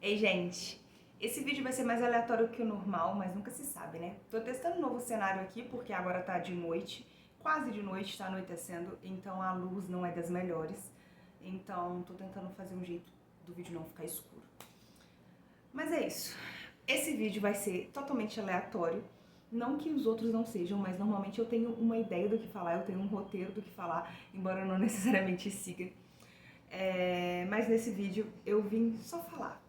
Ei, gente, esse vídeo vai ser mais aleatório que o normal, mas nunca se sabe, né? Tô testando um novo cenário aqui porque agora tá de noite, quase de noite, tá anoitecendo, então a luz não é das melhores. Então tô tentando fazer um jeito do vídeo não ficar escuro. Mas é isso. Esse vídeo vai ser totalmente aleatório. Não que os outros não sejam, mas normalmente eu tenho uma ideia do que falar, eu tenho um roteiro do que falar, embora eu não necessariamente siga. Mas nesse vídeo eu vim só falar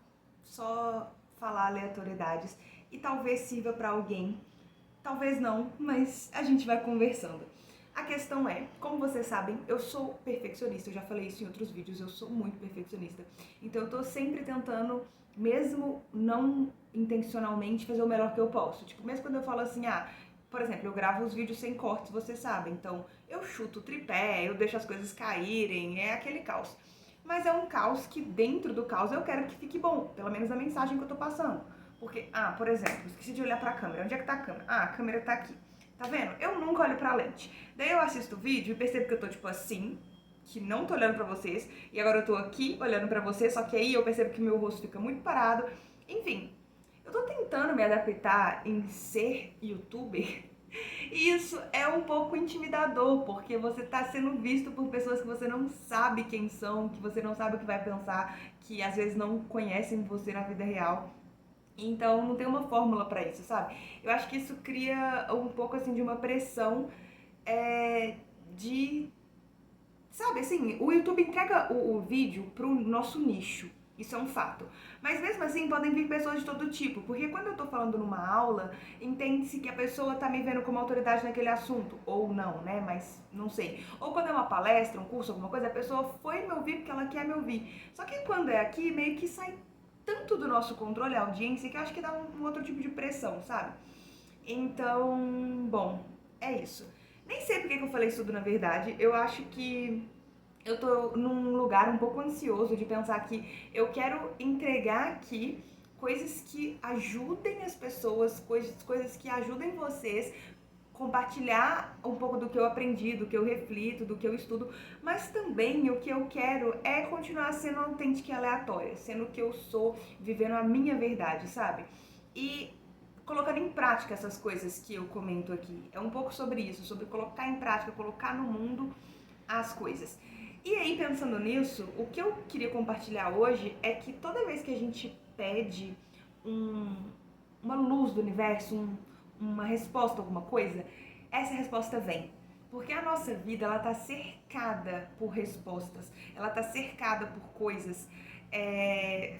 aleatoriedades e talvez sirva pra alguém, talvez não, mas a gente vai conversando. A questão é, como vocês sabem, eu sou perfeccionista, eu já falei isso em outros vídeos, eu sou muito perfeccionista. Então eu tô sempre tentando, mesmo não intencionalmente, fazer o melhor que eu posso. Tipo, mesmo quando eu falo assim, por exemplo, eu gravo os vídeos sem cortes, vocês sabem, então eu chuto o tripé, eu deixo as coisas caírem, é aquele caos. Mas é um caos que dentro do caos eu quero que fique bom, pelo menos a mensagem que eu tô passando. Porque, por exemplo, esqueci de olhar pra câmera. Onde é que tá a câmera? A câmera tá aqui. Tá vendo? Eu nunca olho pra lente. Daí eu assisto o vídeo e percebo que eu tô tipo assim, que não tô olhando pra vocês, e agora eu tô aqui olhando pra vocês, só que aí eu percebo que meu rosto fica muito parado. Enfim, eu tô tentando me adaptar em ser youtuber. E isso é um pouco intimidador, porque você tá sendo visto por pessoas que você não sabe quem são, que você não sabe o que vai pensar, que às vezes não conhecem você na vida real. Então não tem uma fórmula pra isso, sabe? Eu acho que isso cria um pouco assim de uma pressão de, sabe, assim, o YouTube entrega o vídeo pro nosso nicho. Isso é um fato. Mas mesmo assim, podem vir pessoas de todo tipo, porque quando eu tô falando numa aula, entende-se que a pessoa tá me vendo como autoridade naquele assunto, ou não, né, mas não sei. Ou quando é uma palestra, um curso, alguma coisa, a pessoa foi me ouvir porque ela quer me ouvir. Só que quando é aqui, meio que sai tanto do nosso controle a audiência que eu acho que dá um outro tipo de pressão, sabe? Então, bom, é isso. Nem sei porque que eu falei isso tudo na verdade, eu acho que eu tô num lugar um pouco ansioso de pensar que eu quero entregar aqui coisas que ajudem as pessoas, coisas que ajudem vocês, compartilhar um pouco do que eu aprendi, do que eu reflito, do que eu estudo, mas também o que eu quero é continuar sendo autêntica e aleatória, sendo o que eu sou, vivendo a minha verdade, sabe? E colocando em prática essas coisas que eu comento aqui. É um pouco sobre isso, sobre colocar em prática, colocar no mundo as coisas. E aí, pensando nisso, o que eu queria compartilhar hoje é que toda vez que a gente pede uma luz do universo, uma resposta a alguma coisa, essa resposta vem. Porque a nossa vida, ela tá cercada por respostas, ela tá cercada por coisas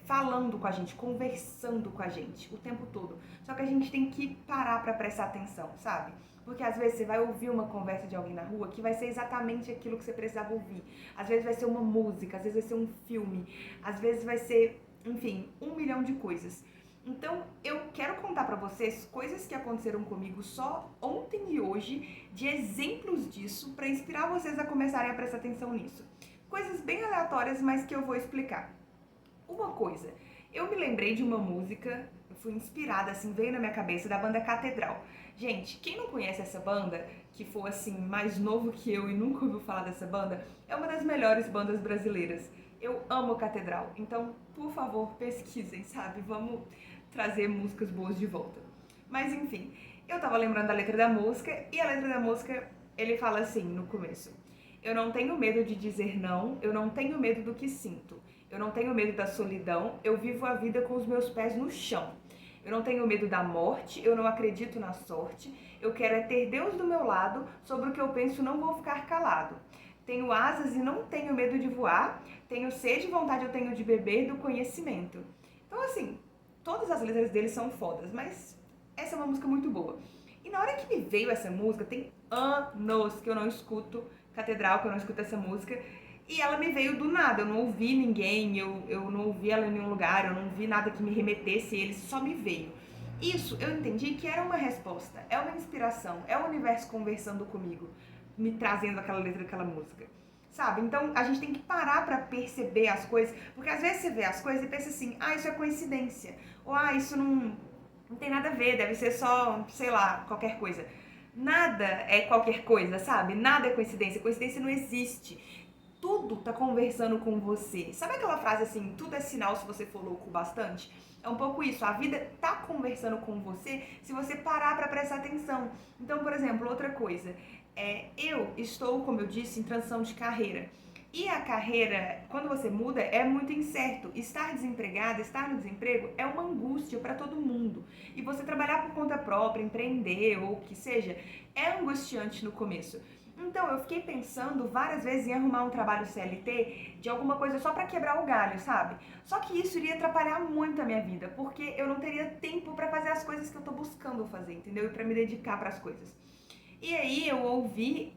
falando com a gente, conversando com a gente o tempo todo. Só que a gente tem que parar pra prestar atenção, sabe? Porque às vezes você vai ouvir uma conversa de alguém na rua que vai ser exatamente aquilo que você precisava ouvir. Às vezes vai ser uma música, às vezes vai ser um filme, às vezes vai ser, enfim, 1 milhão de coisas. Então, eu quero contar pra vocês coisas que aconteceram comigo só ontem e hoje, de exemplos disso, pra inspirar vocês a começarem a prestar atenção nisso. Coisas bem aleatórias, mas que eu vou explicar. Uma coisa, eu me lembrei de uma música, eu fui inspirada, assim, veio na minha cabeça, da banda Catedral. Gente, quem não conhece essa banda, que for, assim, mais novo que eu e nunca ouviu falar dessa banda, é uma das melhores bandas brasileiras. Eu amo Catedral, então, por favor, pesquisem, sabe? Vamos trazer músicas boas de volta. Mas, enfim, eu tava lembrando da letra da música, e a letra da música, ele fala assim, no começo: eu não tenho medo de dizer não, eu não tenho medo do que sinto. Eu não tenho medo da solidão, eu vivo a vida com os meus pés no chão. Eu não tenho medo da morte, eu não acredito na sorte. Eu quero é ter Deus do meu lado, sobre o que eu penso não vou ficar calado. Tenho asas e não tenho medo de voar, tenho sede e vontade eu tenho de beber do conhecimento. Então, assim, todas as letras dele são fodas, mas essa é uma música muito boa. E na hora que me veio essa música, tem anos que eu não escuto Catedral, que eu não escuto essa música, e ela me veio do nada, eu não ouvi ninguém, eu não ouvi ela em nenhum lugar, eu não vi nada que me remetesse a ele, só me veio. Isso eu entendi que era uma resposta, é uma inspiração, é o universo conversando comigo, me trazendo aquela letra daquela música. Sabe? Então a gente tem que parar pra perceber as coisas, porque às vezes você vê as coisas e pensa assim, isso é coincidência, ou isso não tem nada a ver, deve ser só, sei lá, qualquer coisa. Nada é qualquer coisa, sabe? Nada é coincidência, coincidência não existe. tudo tá conversando com você. Sabe aquela frase assim, tudo é sinal se você for louco bastante? É um pouco isso, a vida tá conversando com você se você parar pra prestar atenção. Então, por exemplo, outra coisa, eu estou, como eu disse, em transição de carreira. E a carreira, quando você muda, é muito incerto. Estar desempregado, estar no desemprego é uma angústia para todo mundo. E você trabalhar por conta própria, empreender ou o que seja, é angustiante no começo. Então, eu fiquei pensando várias vezes em arrumar um trabalho CLT de alguma coisa só pra quebrar o galho, sabe? Só que isso iria atrapalhar muito a minha vida, porque eu não teria tempo pra fazer as coisas que eu tô buscando fazer, entendeu? E pra me dedicar pras coisas. E aí eu ouvi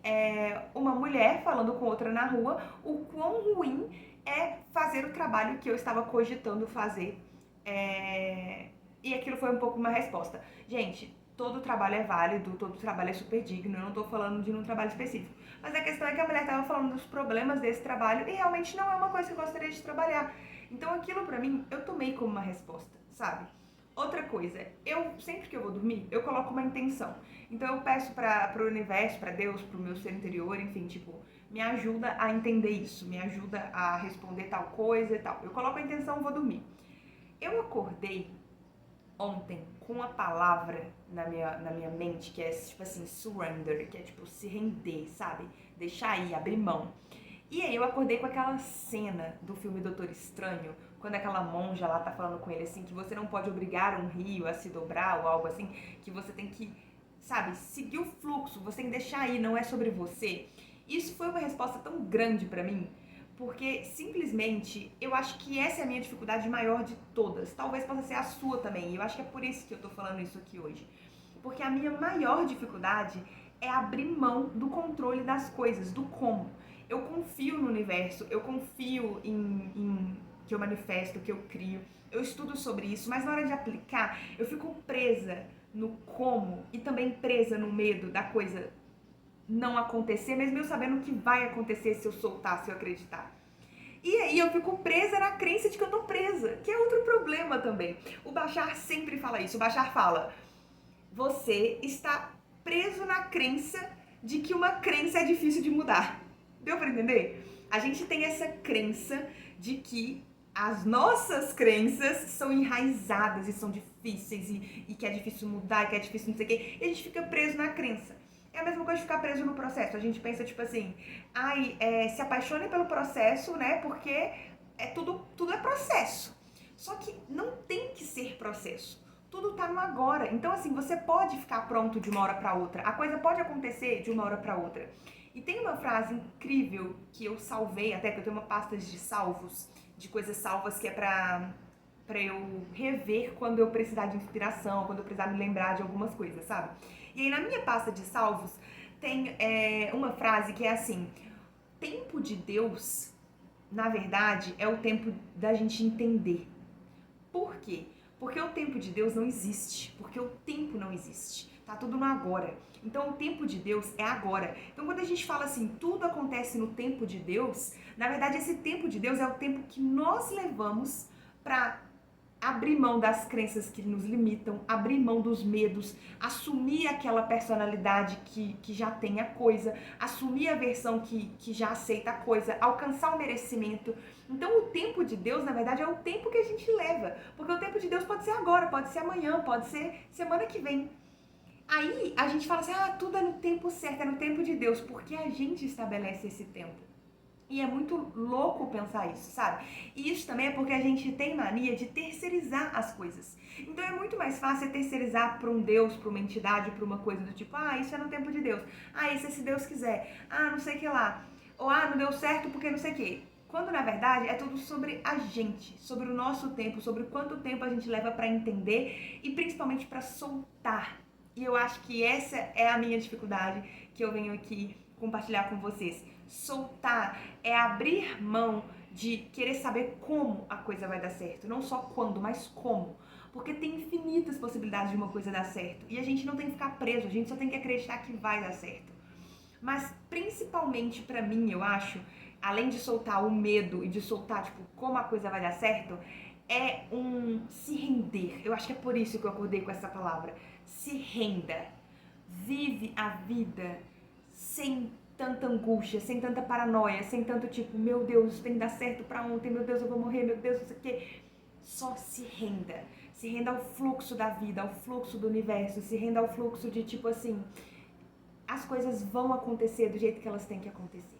uma mulher falando com outra na rua o quão ruim é fazer o trabalho que eu estava cogitando fazer. E aquilo foi um pouco uma resposta. Gente, todo trabalho é válido, todo trabalho é super digno, eu não tô falando de um trabalho específico. Mas a questão é que a mulher tava falando dos problemas desse trabalho e realmente não é uma coisa que eu gostaria de trabalhar. Então aquilo pra mim, eu tomei como uma resposta, sabe? Outra coisa, eu sempre que eu vou dormir, eu coloco uma intenção. Então eu peço pro universo, pra Deus, pro meu ser interior, enfim, tipo, me ajuda a entender isso, me ajuda a responder tal coisa e tal. Eu coloco a intenção, vou dormir. Eu acordei ontem com a palavra na minha mente, que é tipo assim, surrender, que é tipo se render, sabe? Deixar ir, abrir mão. E aí eu acordei com aquela cena do filme Doutor Estranho, quando aquela monja lá tá falando com ele assim, que você não pode obrigar um rio a se dobrar ou algo assim, que você tem que, sabe, seguir o fluxo, você tem que deixar ir, não é sobre você. Isso foi uma resposta tão grande pra mim, porque simplesmente eu acho que essa é a minha dificuldade maior de todas. Talvez possa ser a sua também, e eu acho que é por isso que eu tô falando isso aqui hoje. Porque a minha maior dificuldade é abrir mão do controle das coisas, do como. Eu confio no universo, eu confio em que eu manifesto, que eu crio, eu estudo sobre isso, mas na hora de aplicar, eu fico presa no como e também presa no medo da coisa não acontecer, mesmo eu sabendo que vai acontecer se eu soltar, se eu acreditar. E aí eu fico presa na crença de que eu tô presa, que é outro problema também. O Bashar sempre fala isso, o Bashar fala, você está preso na crença de que uma crença é difícil de mudar. Deu pra entender? A gente tem essa crença de que as nossas crenças são enraizadas e são difíceis e que é difícil mudar, e que é difícil não sei o quê, e a gente fica preso na crença. É a mesma coisa de ficar preso no processo. A gente pensa, tipo assim, se apaixone pelo processo, né? Porque tudo é processo. Só que não tem que ser processo. Tudo tá no agora. Então, assim, você pode ficar pronto de uma hora pra outra. A coisa pode acontecer de uma hora pra outra. E tem uma frase incrível que eu salvei, até que eu tenho uma pasta de salvos, de coisas salvas que é pra eu rever quando eu precisar de inspiração, quando eu precisar me lembrar de algumas coisas, sabe? E aí na minha pasta de salvos tem uma frase que é assim, tempo de Deus, na verdade, é o tempo da gente entender. Por quê? Porque o tempo de Deus não existe, porque o tempo não existe. Tá tudo no agora. Então o tempo de Deus é agora. Então quando a gente fala assim, tudo acontece no tempo de Deus, na verdade esse tempo de Deus é o tempo que nós levamos para abrir mão das crenças que nos limitam, abrir mão dos medos, assumir aquela personalidade que já tem a coisa, assumir a versão que já aceita a coisa, alcançar o merecimento. Então o tempo de Deus, na verdade, é o tempo que a gente leva, porque o tempo de Deus pode ser agora, pode ser amanhã, pode ser semana que vem. Aí a gente fala assim, tudo é no tempo certo, é no tempo de Deus, porque a gente estabelece esse tempo. E é muito louco pensar isso, sabe? E isso também é porque a gente tem mania de terceirizar as coisas. Então é muito mais fácil terceirizar para um Deus, para uma entidade, para uma coisa do tipo, isso é no tempo de Deus. Isso é se Deus quiser. Não sei o que lá. Ou não deu certo porque não sei o que. Quando na verdade é tudo sobre a gente, sobre o nosso tempo, sobre quanto tempo a gente leva para entender e principalmente para soltar. E eu acho que essa é a minha dificuldade que eu venho aqui compartilhar com vocês. Soltar é abrir mão de querer saber como a coisa vai dar certo, não só quando, mas como. Porque tem infinitas possibilidades de uma coisa dar certo e a gente não tem que ficar preso, a gente só tem que acreditar que vai dar certo. Mas principalmente pra mim, eu acho, além de soltar o medo e de soltar, tipo, como a coisa vai dar certo, é um se render. Eu acho que é por isso que eu acordei com essa palavra. Se renda. Vive a vida sem tanta angústia, sem tanta paranoia, sem tanto tipo, meu Deus, tem que dar certo pra ontem, meu Deus, eu vou morrer, meu Deus, não sei o quê. Só se renda. Se renda ao fluxo da vida, ao fluxo do universo, se renda ao fluxo de tipo assim, as coisas vão acontecer do jeito que elas têm que acontecer.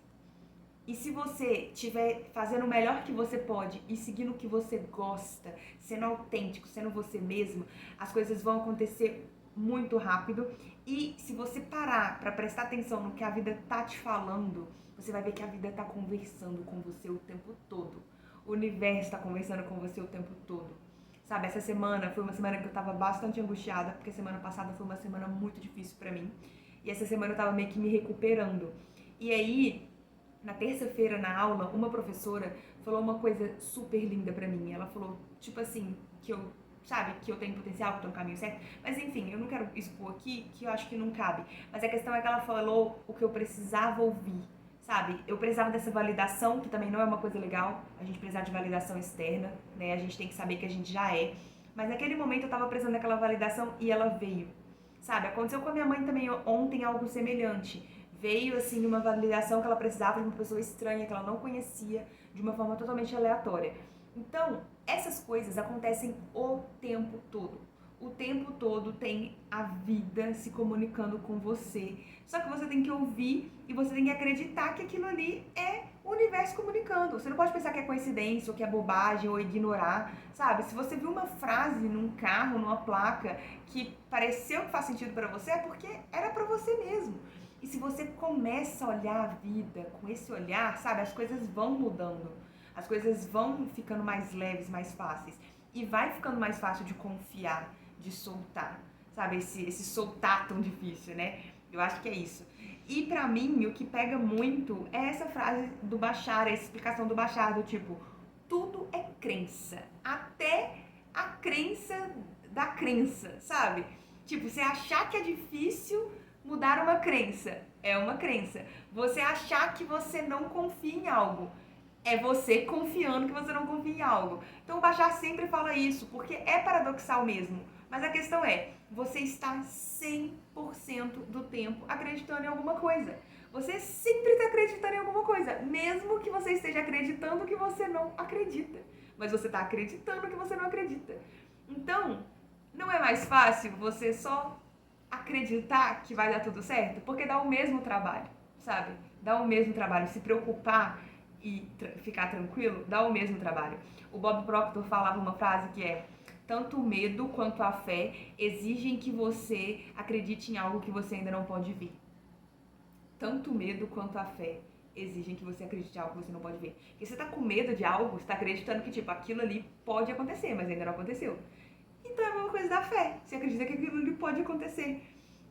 E se você estiver fazendo o melhor que você pode e seguindo o que você gosta, sendo autêntico, sendo você mesmo, as coisas vão acontecer muito rápido. E se você parar para prestar atenção no que a vida tá te falando, você vai ver que a vida tá conversando com você o tempo todo. O universo tá conversando com você o tempo todo. Sabe, essa semana foi uma semana que eu tava bastante angustiada, porque a semana passada foi uma semana muito difícil pra mim. E essa semana eu tava meio que me recuperando. E aí, na terça-feira, na aula, uma professora falou uma coisa super linda pra mim. Ela falou, tipo assim, que eu, sabe, que eu tenho potencial, que eu tô no caminho certo. Mas enfim, eu não quero expor aqui, que eu acho que não cabe. Mas a questão é que ela falou o que eu precisava ouvir, sabe? Eu precisava dessa validação, que também não é uma coisa legal, a gente precisar de validação externa, né? A gente tem que saber que a gente já é. Mas naquele momento eu tava precisando daquela validação e ela veio, sabe? Aconteceu com a minha mãe também ontem algo semelhante. Veio, assim, uma validação que ela precisava de uma pessoa estranha, que ela não conhecia, de uma forma totalmente aleatória. Então, essas coisas acontecem o tempo todo. O tempo todo tem a vida se comunicando com você. Só que você tem que ouvir e você tem que acreditar que aquilo ali é o universo comunicando. Você não pode pensar que é coincidência, ou que é bobagem, ou ignorar, sabe? Se você viu uma frase num carro, numa placa, que pareceu que faz sentido pra você, é porque era pra você mesmo. E se você começa a olhar a vida com esse olhar, sabe, as coisas vão mudando. As coisas vão ficando mais leves, mais fáceis. E vai ficando mais fácil de confiar, de soltar. Sabe, esse soltar tão difícil, né? Eu acho que é isso. E pra mim, o que pega muito é essa frase do Bashar, essa explicação do Bashar, do tipo, tudo é crença. Até a crença da crença, sabe? Tipo, você achar que é difícil mudar uma crença, é uma crença. Você achar que você não confia em algo, é você confiando que você não confia em algo. Então o Bashar sempre fala isso, porque é paradoxal mesmo. Mas a questão é, você está 100% do tempo acreditando em alguma coisa. Você sempre está acreditando em alguma coisa, mesmo que você esteja acreditando que você não acredita. Mas você está acreditando que você não acredita. Então, não é mais fácil você só acreditar que vai dar tudo certo? Porque dá o mesmo trabalho, sabe? Dá o mesmo trabalho. Se preocupar e ficar tranquilo, dá o mesmo trabalho. O Bob Proctor falava uma frase que é: tanto o medo quanto a fé exigem que você acredite em algo que você ainda não pode ver. Tanto o medo quanto a fé exigem que você acredite em algo que você não pode ver. Porque você tá com medo de algo, você tá acreditando que, tipo, aquilo ali pode acontecer, mas ainda não aconteceu. Então é a mesma coisa da fé. Você acredita que aquilo ali pode acontecer.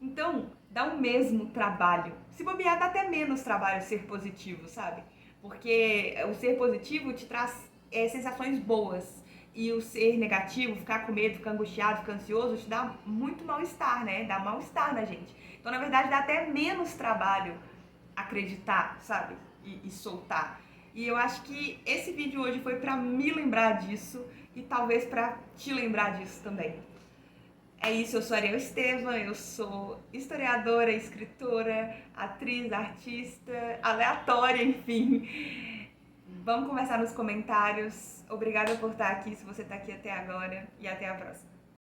Então, dá o mesmo trabalho. Se bobear, dá até menos trabalho ser positivo, sabe? Porque o ser positivo te traz sensações boas. E o ser negativo, ficar com medo, ficar angustiado, ficar ansioso, te dá muito mal-estar, né? Dá mal-estar na gente. Então, na verdade, dá até menos trabalho acreditar, sabe? E soltar. E eu acho que esse vídeo hoje foi pra me lembrar disso e talvez pra te lembrar disso também. É isso, eu sou Ariel Estevam, eu sou historiadora, escritora, atriz, artista, aleatória, enfim. Vamos conversar nos comentários. Obrigada por estar aqui, se você está aqui até agora, e até a próxima.